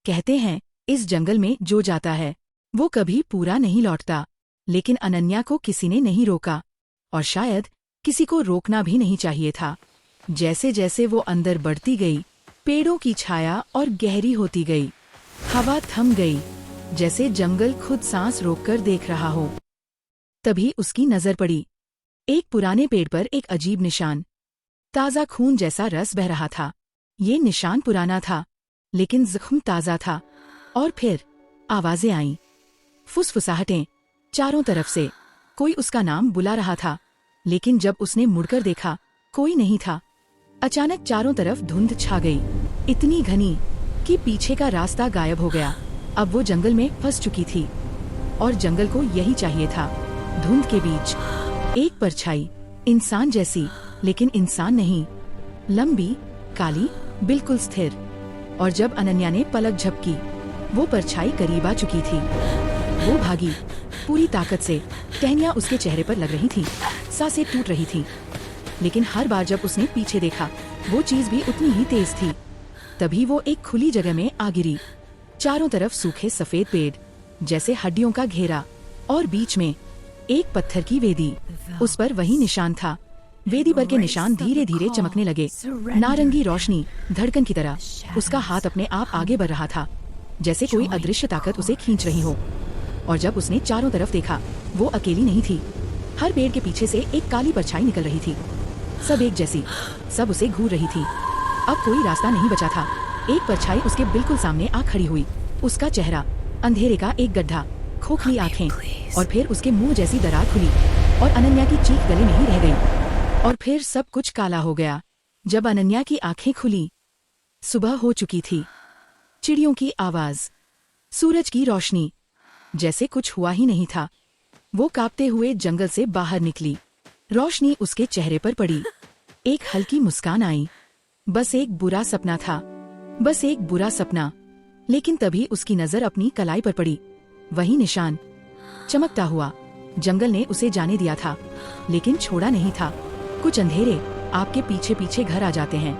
कहते हैं इस जंगल में जो जाता है वो कभी पूरा नहीं लौटता। लेकिन अनन्या को किसी ने नहीं रोका, और शायद किसी को रोकना भी नहीं चाहिए था। जैसे जैसे वो अंदर बढ़ती गई, पेड़ों की छाया और गहरी होती गई। हवा थम गई, जैसे जंगल खुद सांस रोककर देख रहा हो। तभी उसकी नजर पड़ी एक पुराने पेड़ पर एक अजीब निशान। ताज़ा खून जैसा रस बह रहा था। ये निशान पुराना था, लेकिन जख्म ताज़ा था। और फिर आवाजें आईं, फुसफुसाहटें चारों तरफ से। कोई उसका नाम बुला रहा था, लेकिन जब उसने मुड़कर देखा, कोई नहीं था। अचानक चारों तरफ धुंध छा गई, इतनी घनी कि पीछे का रास्ता गायब हो गया। अब वो जंगल में फंस चुकी थी, और जंगल को यही चाहिए था। धुंध के बीच एक परछाई, इंसान जैसी लेकिन इंसान नहीं, लंबी, काली, बिल्कुल स्थिर। और जब अनन्या ने पलक झपकी, वो परछाई करीब आ चुकी थी। वो भागी पूरी ताकत से। टहनियां उसके चेहरे पर लग रही थी, सांसें टूट रही थी। लेकिन हर बार जब उसने पीछे देखा, वो चीज भी उतनी ही तेज थी। तभी वो एक खुली जगह में आ गिरी। चारों तरफ सूखे सफेद पेड़, जैसे हड्डियों का घेरा, और बीच में एक पत्थर की वेदी। उस पर वही निशान था। वेदी पर के निशान धीरे धीरे चमकने लगे, नारंगी रोशनी, धड़कन की तरह। उसका हाथ अपने आप आगे बढ़ रहा था, जैसे कोई अदृश्य ताकत उसे खींच रही हो। और जब उसने चारों तरफ देखा, वो अकेली नहीं थी। हर पेड़ के पीछे से एक काली परछाई निकल रही थी, सब एक जैसी, सब उसे घूर रही थी। अब कोई रास्ता नहीं बचा था। एक परछाई उसके बिल्कुल सामने आ खड़ी हुई। उसका चेहरा, अंधेरे का एक गड्ढा, खोखली आंखें, और फिर उसके मुंह जैसी दरार खुली, और अनन्या की चीख गले में ही रह गई। और फिर सब कुछ काला हो गया। जब अनन्या की आंखें खुली, सुबह हो चुकी थी। चिड़ियों की आवाज, सूरज की रोशनी, जैसे कुछ हुआ ही नहीं था। वो कांपते हुए जंगल से बाहर निकली। रोशनी उसके चेहरे पर पड़ी। एक हल्की मुस्कान आई। बस एक बुरा सपना था, बस एक बुरा सपना। लेकिन तभी उसकी नजर अपनी कलाई पर पड़ी। वही निशान, चमकता हुआ। जंगल ने उसे जाने दिया था, लेकिन छोड़ा नहीं था। कुछ अंधेरे आपके पीछे पीछे घर आ जाते हैं,